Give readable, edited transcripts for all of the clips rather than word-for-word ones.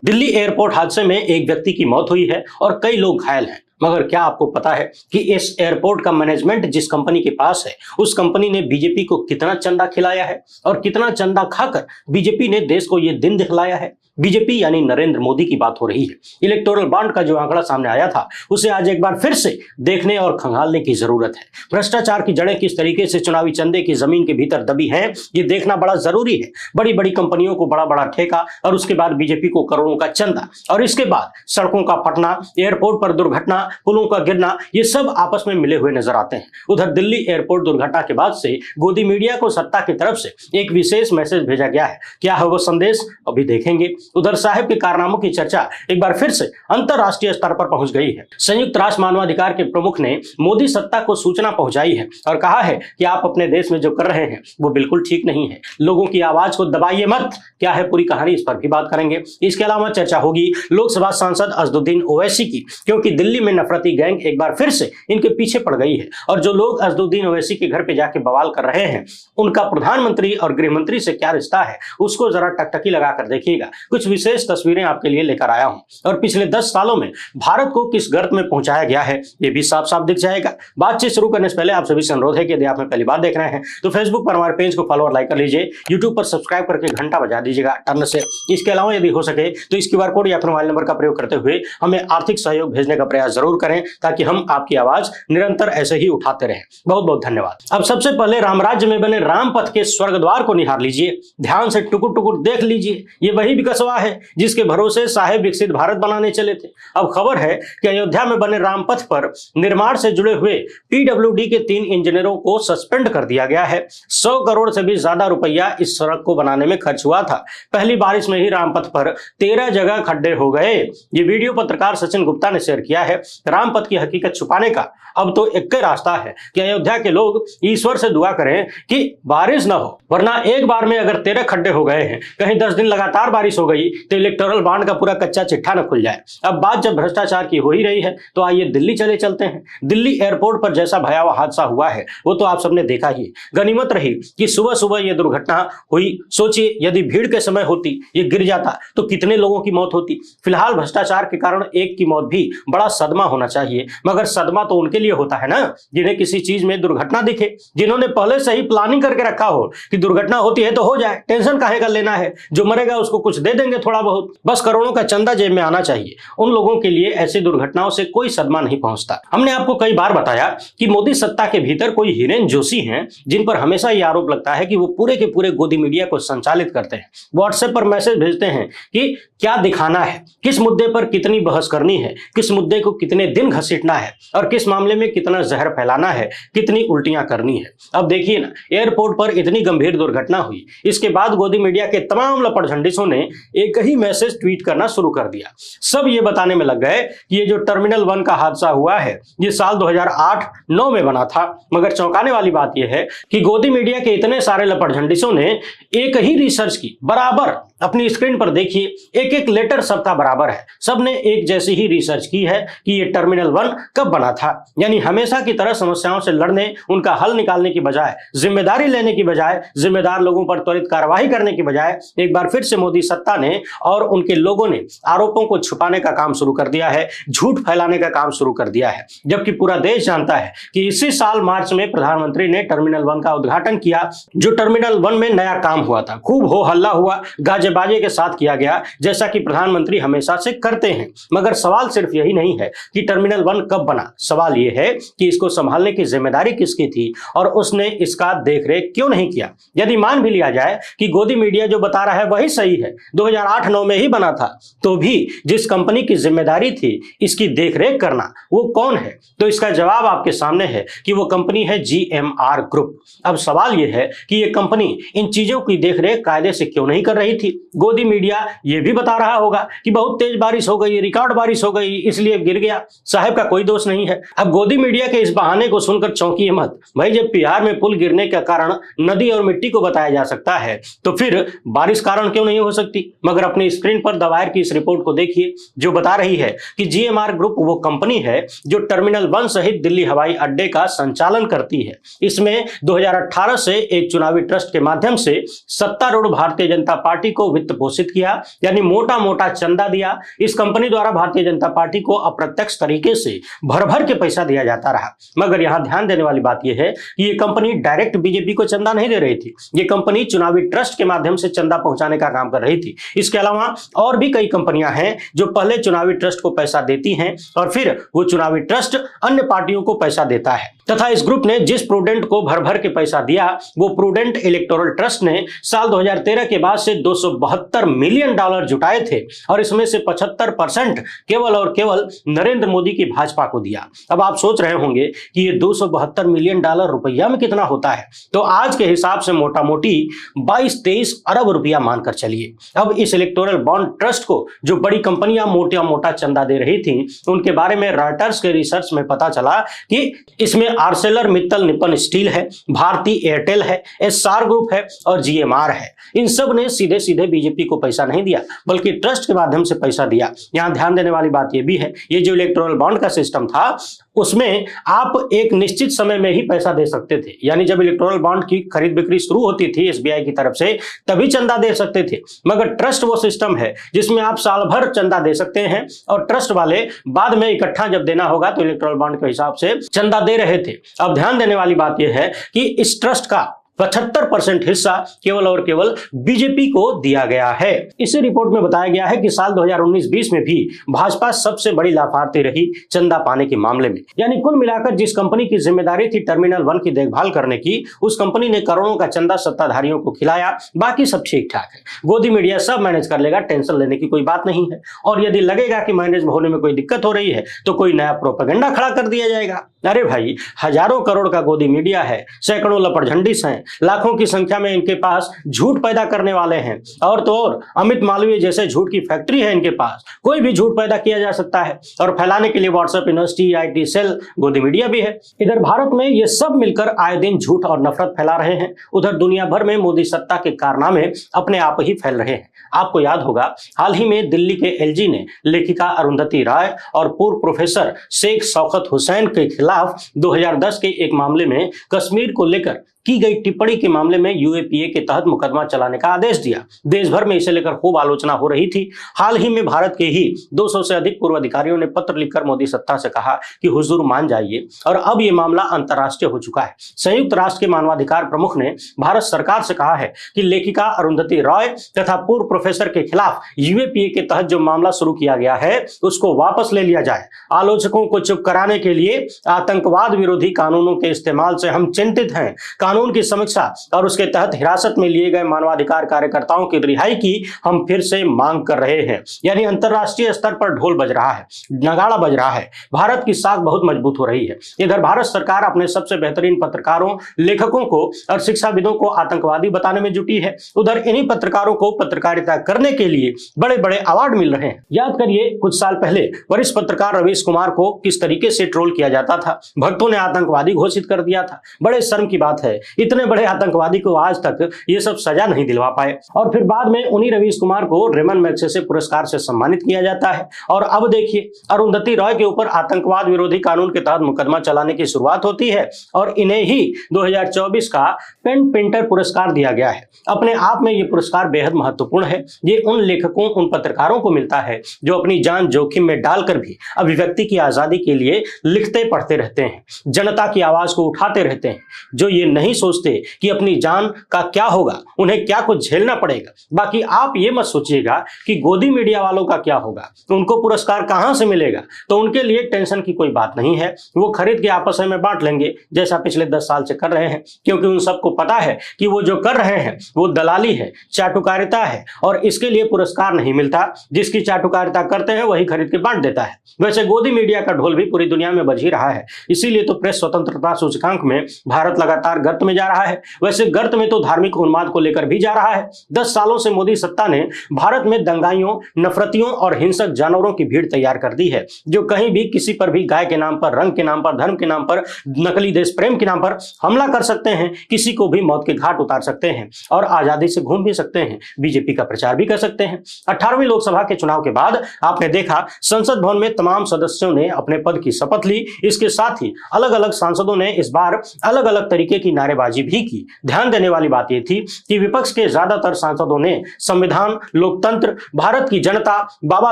Delhi airport हादसे में एक व्यक्ति की मौत हुई है और कई लोग घायल हैं। मगर क्या आपको पता है कि इस एयरपोर्ट का मैनेजमेंट जिस कंपनी के पास है, उस कंपनी ने बीजेपी को कितना चंदा खिलाया है और कितना चंदा खाकर बीजेपी ने देश को यह दिन दिखलाया है। बीजेपी यानी नरेंद्र मोदी की बात हो रही है। इलेक्टोरल बॉन्ड का जो आंकड़ा सामने आया था, उसे आज एक बार फिर से देखने और खंगालने की जरूरत है। भ्रष्टाचार की जड़ें किस तरीके से चुनावी चंदे की जमीन के भीतर दबी हैं, ये देखना बड़ा जरूरी है। बड़ी बड़ी कंपनियों को बड़ा बड़ा ठेका और उसके बाद बीजेपी को करोड़ों का चंदा और इसके बाद सड़कों का फटना, एयरपोर्ट पर दुर्घटना, पुलों का गिरना, ये सब आपस में मिले हुए नजर आते हैं। उधर दिल्ली एयरपोर्ट दुर्घटना के बाद से गोदी मीडिया को सत्ता की तरफ से एक विशेष मैसेज भेजा गया है। क्या है वो संदेश, अभी देखेंगे। उधर साहिब के कारनामों की चर्चा एक बार फिर से अंतरराष्ट्रीय स्तर पर पहुंच गई है। संयुक्त राष्ट्र मानवाधिकार के प्रमुख ने मोदी सत्ता को सूचना पहुंचाई है और कहा है कि आप अपने देश में जो कर रहे हैं वो बिल्कुल ठीक नहीं है। लोगों की आवाज को दबाइए मत। क्या है पूरी कहानी, इस पर भी बात करेंगे। इसके अलावा चर्चा होगी लोकसभा सांसद असदुद्दीन ओवैसी की, क्योंकि दिल्ली में नफरती गैंग एक बार फिर से इनके पीछे पड़ गई है और जो लोग असदुद्दीन ओवैसी के घर पे जाके बवाल कर रहे हैं, उनका प्रधानमंत्री और गृह मंत्री से क्या रिश्ता है, उसको जरा टकटकी लगाकर देखिएगा। कुछ विशेष तस्वीरें आपके लिए लेकर आया हूं और पिछले 10 सालों में भारत को किस गर्त में पहुंचाया गया है, ये भी साफ साफ दिख जाएगा। बातचीत शुरू करने से पहले आप सभी से अनुरोध है कि यदि आप पहली बार देख रहे हैं तो फेसबुक पर हमारे पेज को फॉलो और लाइक कर लीजिए, यूट्यूब पर सब्सक्राइब करके घंटा बजा दीजिएगा टर्न से। इसके अलावा यदि हो सके तो इस QR कोड या फिर मोबाइल नंबर का प्रयोग करते हुए हमें आर्थिक सहयोग भेजने का प्रयास जरूर करें, ताकि हम आपकी आवाज निरंतर ऐसे ही उठाते रहें। बहुत बहुत धन्यवाद। अब सबसे पहले रामराज्य में बने रामपथ के स्वर्गद्वार को निहार लीजिए, ध्यान से टुकुर टुकुर देख लीजिए। ये वही बिकसवा है जिसके भरोसे साहेब विकसित भारत बनाने चले थे। अब खबर है कि अयोध्या में बने रामपथ पर निर्माण से जुड़े हुए PWD के 3 इंजीनियरों को सस्पेंड कर दिया गया है। 100 करोड़ से भी ज्यादा रुपया इस सड़क को बनाने में खर्च हुआ था। पहली बारिश में ही रामपथ पर 13 जगह खड्डे हो गए। ये वीडियो पत्रकार सचिन गुप्ता ने शेयर किया है। रामपथ की हकीकत छुपाने का अब तो एक ही रास्ता है कि अयोध्या के लोग ईश्वर से दुआ करें कि बारिश ना हो, वरना एक बार में अगर 13 खड्डे हो गए हैं, कहीं 10 दिन लगातार बारिश हो गई तो इलेक्टोरल बॉन्ड का पूरा कच्चा चिट्ठा न खुल जाए। अब बात जब भ्रष्टाचार की हो ही रही है तो आइए दिल्ली चलते हैं। दिल्ली एयरपोर्ट पर जैसा भयावह हादसा हुआ है वो तो आप सबने देखा ही। गनीमत रही कि सुबह सुबह ये दुर्घटना हुई। सोचिए यदि भीड़ के समय होती, ये गिर जाता तो कितने लोगों की मौत होती। फिलहाल भ्रष्टाचार के कारण एक की मौत भी बड़ा सदमा होना चाहिए, मगर सदमा तो उनके लिए होता है ना जिन्हें किसी चीज में दुर्घटना दिखे, जिन्होंने पहले से ही प्लानिंग करके रखा हो कि दुर्घटना होती है तो हो जाए, टेंशन काहे का लेना है, जो मरेगा उसको कुछ दे देंगे थोड़ा बहुत, बस करोड़ों का चंदा जेब में आना चाहिए। उन लोगों के लिए ऐसी दुर्घटनाओं से कोई सदमा नहीं पहुंचता। हमने आपको कई बार बताया कि मोदी सत्ता के भीतर कोई हिरेन जोशी हैं जिन पर हमेशा यह आरोप लगता है कि वो पूरे के पूरे गोदी मीडिया को संचालित करते हैं। व्हाट्सएप पर मैसेज भेजते हैं कि क्या दिखाना है, किस मुद्दे पर कितनी बहस करनी है, किस मुद्दे को कितने दिन घसीटना है और किस मामले में कितना जहर फैलाना है, कितनी उल्टियां करनी है। अब देखिए ना, एयरपोर्ट पर इतनी गंभीर दुर्घटना हुई, इसके बाद गोदी मीडिया के तमाम लपटझंडिसों ने एक ही मैसेज ट्वीट करना शुरू कर दिया। सब ये बताने में लग गए कि ये जो टर्मिनल 1 का हादसा हुआ है ये साल 2008-9 में बना था। मगर चौंकाने वाली बात यह है कि गोदी मीडिया के इतने सारे लपटझंडिसों ने एक ही रिसर्च की। बराबर अपनी स्क्रीन पर देखिए, एक एक लेटर सबका बराबर है। सबने एक जैसी ही रिसर्च की है कि ये टर्मिनल 1 कब बना था। यानी हमेशा की तरह समस्याओं से लड़ने, उनका हल निकालने की बजाय, जिम्मेदारी लेने की बजाय, जिम्मेदार लोगों पर त्वरित कार्रवाई करने की बजाय एक बार फिर से मोदी सत्ता ने और उनके लोगों ने आरोपों को छुपाने का काम शुरू कर दिया है, झूठ फैलाने का काम शुरू कर दिया है। जबकि पूरा देश जानता है कि इसी साल मार्च में प्रधानमंत्री ने टर्मिनल 1 का उद्घाटन किया। जो टर्मिनल 1 में नया काम हुआ था, खूब हो हल्ला हुआ, गाजे बाजे के साथ किया गया, जैसा कि प्रधानमंत्री हमेशा से करते हैं। मगर सवाल सिर्फ यही नहीं है कि टर्मिनल 1 कब बना, सवाल यह है कि इसको संभालने की जिम्मेदारी किसकी थी और उसने इसका देखरेख क्यों नहीं किया। यदि मान भी लिया जाए कि गोदी मीडिया जो बता रहा है वही सही है, 2008-9 में ही बना था, तो भी जिस कंपनी की जिम्मेदारी थी इसकी देखरेख करना, वो कौन है? तो इसका जवाब आपके सामने है कि वो कंपनी है GMR ग्रुप। अब सवाल यह है कि ये कंपनी इन चीजों की देखरेख कायदे से क्यों नहीं कर रही थी। गोदी मीडिया ये भी बता रहा होगा कि बहुत तेज बारिश हो गई, रिकॉर्ड बारिश हो गई, इसलिए गिर गया। साहब का कोई दोष नहीं है। अब गोदी मीडिया के इस बहाने को सुनकर चौंकिए मत भाई। जब बिहार में पुल गिरने का कारण नदी और मिट्टी को बताया जा सकता है तो फिर बारिश कारण क्यों नहीं हो सकती। मगर अपनी स्क्रीन पर दायर की इस रिपोर्ट को देखिए जो बता रही है कि GMR ग्रुप वो कंपनी है जो टर्मिनल 1 सहित दिल्ली हवाई अड्डे का संचालन करती है। इसमें 2018 से एक चुनावी ट्रस्ट के माध्यम से सत्तारूढ़ भारतीय जनता पार्टी को को वित्त पोषित किया, यानी मोटा मोटा चंदा दिया। इस कंपनी द्वारा भारतीय जनता पार्टी को अप्रत्यक्ष तरीके से भर भर के पैसा दिया जाता रहा। मगर यहां ध्यान देने वाली बात यह है कि यह कंपनी डायरेक्ट बीजेपी को चंदा नहीं दे रही थी। यह कंपनी चुनावी ट्रस्ट के माध्यम से चंदा पहुंचाने का काम कर रही थी। इसके अलावा और भी कई कंपनियां हैं जो पहले चुनावी ट्रस्ट को पैसा देती हैं और फिर वो चुनावी ट्रस्ट अन्य पार्टियों को पैसा देता है, तथा इस ग्रुप ने जिस प्रूडेंट को भर भर के पैसा दिया वो प्रूडेंट इलेक्टोरल ट्रस्ट ने साल 2013 के बाद से $272 मिलियन जुटाए थे और इसमें से 75% केवल और केवल नरेंद्र मोदी की भाजपा को दिया। अब आप सोच रहे होंगे कि ये $272 मिलियन रुपया में कितना होता है, तो आज के हिसाब से मोटा मोटी 22-23 अरब रुपया मानकर चलिए। अब इस इलेक्टोरल बॉन्ड ट्रस्ट को जो बड़ी कंपनियां मोटा मोटा चंदा दे रही थी, उनके बारे में रॉयटर्स के रिसर्च में पता चला कि इसमें आर्सेलर मित्तल निप्पन स्टील है, भारती एयरटेल है, एस्सार ग्रुप है और जीएमआर है। इन सब ने सीधे सीधे बीजेपी को पैसा नहीं दिया बल्कि ट्रस्ट के माध्यम से पैसा दिया। यहां ध्यान देने वाली बात यह भी है, ये जो इलेक्टोरल बॉन्ड का सिस्टम था उसमें आप एक निश्चित समय में ही पैसा दे सकते थे, यानी जब इलेक्टोरल बॉन्ड की खरीद बिक्री शुरू होती थी एसबीआई की तरफ से तभी चंदा दे सकते थे। मगर ट्रस्ट वो सिस्टम है जिसमें आप साल भर चंदा दे सकते हैं और ट्रस्ट वाले बाद में इकट्ठा जब देना होगा तो इलेक्टोरल बॉन्ड के हिसाब से चंदा दे रहे थे। अब ध्यान देने वाली बात यह है कि इस ट्रस्ट का 75% हिस्सा केवल और केवल बीजेपी को दिया गया है। इसी रिपोर्ट में बताया गया है कि साल 2019-20 में भी भाजपा सबसे बड़ी लाभार्थी रही चंदा पाने के मामले में, यानी कुल मिलाकर जिस कंपनी की जिम्मेदारी थी टर्मिनल 1 की देखभाल करने की, उस कंपनी ने करोड़ों का चंदा सत्ताधारियों को खिलाया। बाकी सब ठीक ठाक है, गोदी मीडिया सब मैनेज कर लेगा, टेंशन लेने की कोई बात नहीं है। और यदि लगेगा कि मैनेज होने में कोई दिक्कत हो रही है तो कोई नया प्रोपेगेंडा खड़ा कर दिया जाएगा। अरे भाई, हजारों करोड़ का गोदी मीडिया है, सैकड़ों लपड़झंडिस हैं, लाखों की संख्या में इनके पास झूठ पैदा करने वाले हैं, और तो और अमित मालवीय जैसे झूठ की फैक्ट्री है इनके पास। कोई भी झूठ पैदा किया जा सकता है और फैलाने के लिए व्हाट्सएप यूनिवर्सिटी, आईटी सेल, गोदी मीडिया भी है। इधर भारत में ये सब मिलकर आए दिन झूठ और नफरत फैला रहे हैं, उधर दुनिया भर में मोदी सत्ता के कारनामे अपने आप ही फैल रहे हैं। आपको याद होगा हाल ही में दिल्ली के एलजी ने लेखिका अरुंधति रॉय और पूर्व प्रोफेसर शेख शौकत हुसैन के खिलाफ 2010 के एक मामले में कश्मीर को लेकर की गई टिप्पणी के मामले में यूएपीए के तहत मुकदमा चलाने का आदेश दिया। देश भर में इसे लेकर खूब आलोचना हो रही थी। हाल ही में भारत के ही 200 से अधिक पूर्व अधिकारियों ने पत्र लिखकर मोदी सत्ता से कहा कि हुजूर मान जाइए, और अब यह मामला अंतर्राष्ट्रीय हो चुका है। संयुक्त राष्ट्र के मानवाधिकार प्रमुख ने भारत सरकार से कहा है कि लेखिका अरुंधति रॉय तथा पूर्व प्रोफेसर के खिलाफ यूएपीए के तहत जो मामला शुरू किया गया है उसको वापस ले लिया जाए। आलोचकों को चुप कराने के लिए आतंकवाद विरोधी कानूनों के इस्तेमाल से हम चिंतित हैं। कानून की समीक्षा और उसके तहत हिरासत में लिए गए मानवाधिकार कार्यकर्ताओं की रिहाई की हम फिर से मांग कर रहे हैं। यानी अंतर्राष्ट्रीय स्तर पर ढोल बज रहा है, नगाड़ा बज रहा है, भारत की साख बहुत मजबूत हो रही है। इधर भारत सरकार अपने सबसे बेहतरीन पत्रकारों, लेखकों को और शिक्षाविदों को आतंकवादी बताने में जुटी है। उधर इन्हीं पत्रकारों को पत्रकारिता करने के लिए बड़े बड़े अवार्ड मिल रहे हैं। याद करिए कुछ साल पहले वरिष्ठ पत्रकार रवीश कुमार को किस तरीके से ट्रोल किया जाता था, भक्तों ने आतंकवादी घोषित कर दिया था। बड़े शर्म की बात है, इतने बड़े आतंकवादी को आज तक ये सब सजा नहीं दिलवा पाए, और फिर बाद में उन्हीं रवीश कुमार को रेमन मैग्सेसे पुरस्कार से सम्मानित किया जाता है। और अब देखिए अरुंधति रॉय के ऊपर आतंकवाद विरोधी कानून के तहत मुकदमा चलाने की शुरुआत होती है और इन्हें ही 2024 का पेन पेंटर पुरस्कार दिया गया है। अपने आप में ये पुरस्कार बेहद महत्वपूर्ण है। ये उन लेखकों, उन पत्रकारों को मिलता है जो अपनी जान जोखिम में डालकर भी अभिव्यक्ति की आजादी के लिए लिखते पढ़ते रहते हैं, जनता की आवाज को उठाते रहते हैं, जो ये नहीं सोचते कि अपनी जान का क्या होगा, उन्हें क्या कुछ झेलना पड़ेगा। बाकी आप ये मत सोचिएगा कि गोदी मीडिया वालों का क्या होगा, उनको पुरस्कार कहां से मिलेगा, तो उनके लिए टेंशन की कोई बात नहीं है। वो खरीद के आपस में बांट लेंगे जैसा पिछले 10 साल से कर रहे हैं, क्योंकि उन सबको पता है कि वो जो कर रहे हैं वो दलाली है, चाटुकारिता है, और इसके लिए पुरस्कार नहीं मिलता। जिसकी चाटुकारिता करते हैं वही खरीद के बांट देता है। वैसे गोदी मीडिया का ढोल भी पूरी दुनिया में बज ही रहा है, इसीलिए तो प्रेस स्वतंत्रता सूचकांक में भारत लगातार गर्त में जा रहा है। वैसे गर्त में तो धार्मिक उन्माद को लेकर भी जा रहा है। 10 सालों से मोदी सत्ता ने भारत में दंगाइयों, नफरतियों और हिंसक जानवरों की भीड़ तैयार कर दी है, जो कहीं भी किसी पर भी गाय के नाम पर, रंग के नाम पर, धर्म के नाम पर, नकली देश प्रेम के नाम पर हमला कर सकते हैं, किसी को भी मौत के घाट उतार सकते हैं और आजादी से घूम भी सकते हैं, बीजेपी का प्रचार भी कर सकते हैं। 18वीं लोकसभा के चुनाव के बाद आपने देखा संसद भवन में तमाम सदस्यों ने अपने पद की शपथ ली। इसके साथ ही अलग अलग सांसदों ने इस बार अलग अलग तरीके की नारेबाजी भी ही की। ध्यान देने वाली बात यह थी कि विपक्ष के ज्यादातर सांसदों ने संविधान, लोकतंत्र, भारत की जनता, बाबा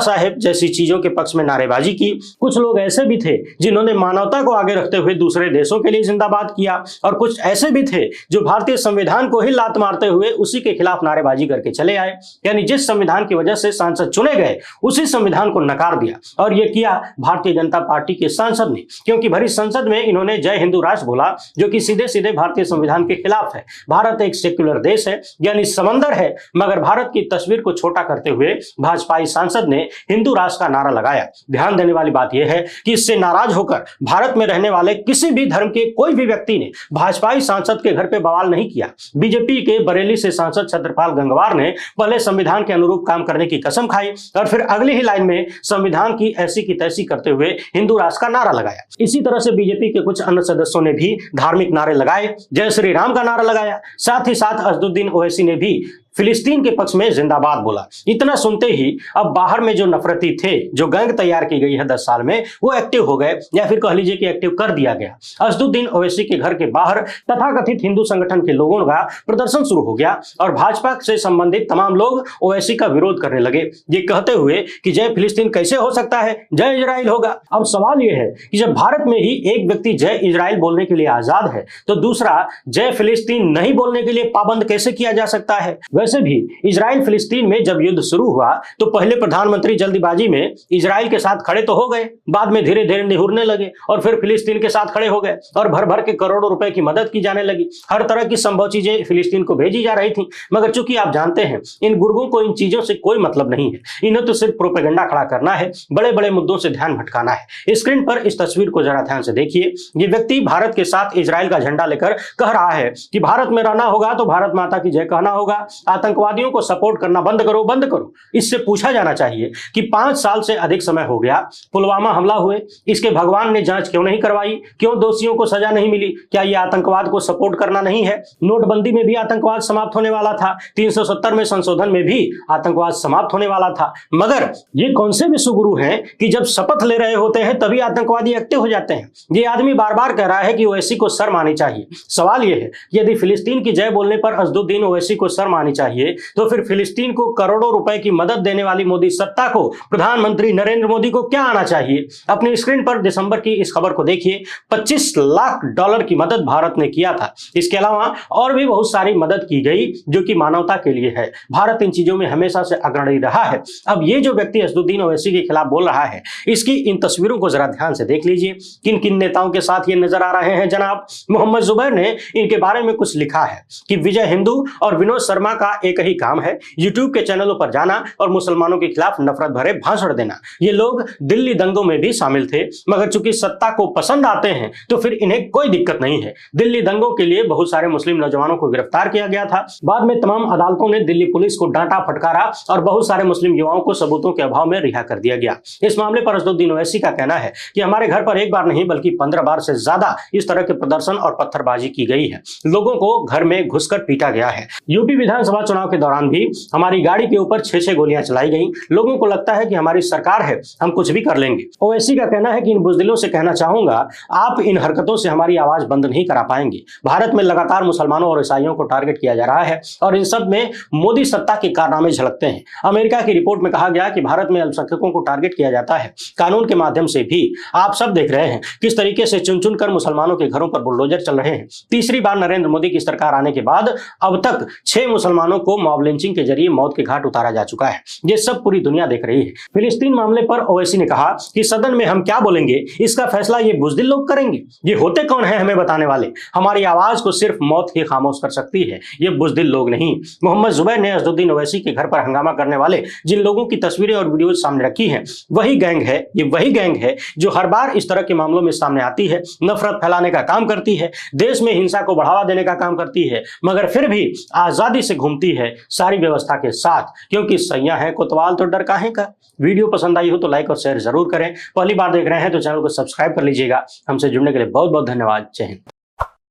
साहेब जैसी चीजों के पक्ष में नारेबाजी की। कुछ लोग ऐसे भी थे जिन्होंने मानवता को आगे रखते हुए दूसरे देशों के लिए जिंदाबाद किया, और कुछ ऐसे भी थे जो भारतीय संविधान को ही लात मारते हुए उसी के खिलाफ नारेबाजी करके चले आए। यानी जिस संविधान की वजह से सांसद चुने गए उसी संविधान को नकार दिया, और यह किया भारतीय जनता पार्टी के सांसद ने, क्योंकि भरी संसद में इन्होंने जय हिंदू राष्ट्र बोला, जो कि सीधे सीधे भारतीय संविधान के खिलाफ है। भारत एक सेक्युलर देश है, यानी समंदर है, मगर भारत की तस्वीर को छोटा करते हुए भाजपाई सांसद ने हिंदू राष्ट्र का नारा लगाया। ध्यान देने वाली बात यह है कि इससे नाराज होकर भारत में रहने वाले किसी भी धर्म के कोई भी व्यक्ति ने भाजपाई सांसद के घर पे बवाल नहीं किया। बीजेपी के बरेली से सांसद छत्रपाल गंगवार ने पहले संविधान के अनुरूप काम करने की कसम खाई और फिर अगली ही लाइन में संविधान की ऐसी की तैसी करते हुए हिंदू राष्ट्र का नारा लगाया। इसी तरह से बीजेपी के कुछ अन्य सदस्यों ने भी धार्मिक नारे लगाए, जय श्री राम का नारा लगाया। साथ ही साथ असदुद्दीन ओवैसी ने भी फिलिस्तीन के पक्ष में जिंदाबाद बोला। इतना सुनते ही अब बाहर में जो नफरती थे, जो गैंग तैयार की गई है 10 साल में, वो एक्टिव हो गए, या फिर कह लीजिए कि एक्टिव कर दिया गया। असदुद्दीन ओवैसी के घर के बाहर तथाकथित हिंदू संगठन के लोगों का प्रदर्शन शुरू हो गया और भाजपा से संबंधित तमाम लोग ओवैसी का विरोध करने लगे, ये कहते हुए कि जय फिलिस्तीन कैसे हो सकता है, जय इजराइल होगा। अब सवाल यह है कि जब भारत में ही एक व्यक्ति जय इजराइल बोलने के लिए आजाद है, तो दूसरा जय फिलिस्तीन नहीं बोलने के लिए पाबंद कैसे किया जा सकता है। वैसे भी इजराइल फिलिस्तीन में जब युद्ध शुरू हुआ तो पहले प्रधानमंत्री जल्दीबाजी में इजराइल के साथ खड़े तो हो गए, बाद में धीरे धीरे निहुरने लगे और फिर फिलिस्तीन के साथ खड़े हो गए और भर भर के करोड़ों रुपए की मदद की जाने लगी। हर तरह की संभव चीजें फिलिस्तीन को भेजी जा रही थी, मगर चूंकि आप जानते हैं इन गुर्गों को इन चीजों से कोई मतलब नहीं है, इन्हें तो सिर्फ प्रोपेगेंडा खड़ा करना है, बड़े बड़े मुद्दों से ध्यान भटकाना है। स्क्रीन पर इस तस्वीर को जरा ध्यान से देखिए। ये व्यक्ति भारत के साथ इजराइल का झंडा लेकर कह रहा है कि भारत में रहना होगा तो भारत माता की जय कहना होगा, आतंकवादियों को सपोर्ट करना बंद करो, बंद करो। इससे पूछा जाना चाहिए कि 5 साल से अधिक समय हो गया पुलवामा हमला हुए, इसके भगवान ने जांच क्यों नहीं करवाई, क्यों दोषियों को सजा नहीं मिली? क्या यह आतंकवाद को सपोर्ट करना नहीं है? नोटबंदी में भी आतंकवाद समाप्त होने वाला था, 370 में संशोधन में भी आतंकवाद समाप्त होने वाला था, मगर ये कौन से विश्वगुरु हैं कि जब शपथ ले रहे होते हैं तभी आतंकवादी एक्टिव हो जाते हैं। ये आदमी बार बार कह रहा है कि ओवैसी को शर्म आनी चाहिए। सवाल यह है कि यदि फिलिस्तीन की जय बोलने पर असदुद्दीन ओवैसी को शर्म आनी चाहिए, तो फिर फिलिस्तीन को करोड़ों रुपए की मदद देने वाली मोदी सत्ता को, प्रधानमंत्री नरेंद्र मोदी को क्या आना चाहिए? अपनी स्क्रीन पर दिसंबर की इस खबर को देखिए। $25 लाख की मदद भारत ने किया था। इसके अलावा और भी बहुत सारी मदद की गई जो कि मानवता के लिए है। भारत इन चीजों में हमेशा से अग्रणी रहा है। अब ये जो व्यक्ति असदुद्दीन ओवैसी के खिलाफ बोल रहा है, इसकी इन तस्वीरों को जरा ध्यान से देख लीजिए। किन किन नेताओं के साथ ये नजर आ रहे हैं जनाब? मोहम्मद जुबैर ने इनके बारे में कुछ लिखा है कि विजय हिंदू और विनोद शर्मा का एक ही काम है, यूट्यूब के चैनलों पर जाना और मुसलमानों के खिलाफ नफरत भरे भाषण देना। ये लोग दिल्ली दंगों में भी शामिल थे, मगर चूंकि सत्ता को पसंद आते हैं तो फिर इन्हें कोई दिक्कत नहीं है। दिल्ली दंगों के लिए बहुत सारे मुस्लिम नौजवानों को गिरफ्तार किया गया था। बाद में तमाम अदालतों ने दिल्ली पुलिस को डांटा फटकारा और बहुत सारे मुस्लिम युवाओं को सबूतों के अभाव में रिहा कर दिया गया। इस मामले पर असदुद्दीन ओवैसी का कहना है कि हमारे घर पर एक बार नहीं बल्कि 15 बार से ज्यादा इस तरह के प्रदर्शन और पत्थरबाजी की गई है। लोगों को घर में घुसकर पीटा गया है। यूपी विधानसभा चुनाव के दौरान भी हमारी गाड़ी के ऊपर 6 गोलियां चलाई गई। लोगों को लगता है कि हमारी सरकार है, हम कुछ भी कर लेंगे। ओवैसी का कहना है कि इन बुजदिलों से कहना चाहूंगा, आप इन हरकतों से हमारी आवाज बंद नहीं करा पाएंगे। भारत में लगातार मुसलमानों और ईसाइयों को टारगेट किया जा रहा है और इन सब में मोदी सत्ता के कारनामे झलकते हैं। अमेरिका की रिपोर्ट में कहा गया कि भारत में अल्पसंख्यकों को टारगेट किया जाता है, कानून के माध्यम से भी। आप सब देख रहे हैं किस तरीके से चुन चुन कर मुसलमानों के घरों पर बुलडोजर चल रहे हैं। तीसरी बार नरेंद्र मोदी की सरकार आने के बाद अब तक 6 मुसलमानों को मॉब लिंचिंग के जरिए मौत के घाट उतारा जा चुका है। ये सब पूरी दुनिया देख रही है। फिलिस्तीन मामले पर ओवैसी ने कहा कि सदन में हम क्या बोलेंगे इसका फैसला ये बुजदिल लोग करेंगे। ये होते कौन है हमें बताने वाले? हमारी आवाज को सिर्फ मौत ही खामोश कर सकती है, ये बुजदिल लोग नहीं। मोहम्मद जुबैर ने असदुद्दीन ओवैसी के घर पर हंगामा करने वाले जिन लोगों की तस्वीरें और वीडियो सामने रखी हैं, वही गैंग है, ये वही गैंग है जो हर बार इस तरह के मामलों में सामने आती है, नफरत फैलाने का काम करती है, देश में हिंसा को बढ़ावा देने का काम करती है, मगर फिर भी आजादी से घूमती है सारी व्यवस्था के साथ, क्योंकि सैया है कोतवाल तो डर काहे का। वीडियो पसंद आई हो तो लाइक और शेयर जरूर करें। पहली बार देख रहे हैं तो चैनल को सब्सक्राइब कर लीजिएगा। हमसे जुड़ने के लिए बहुत बहुत धन्यवाद। जय हिंद।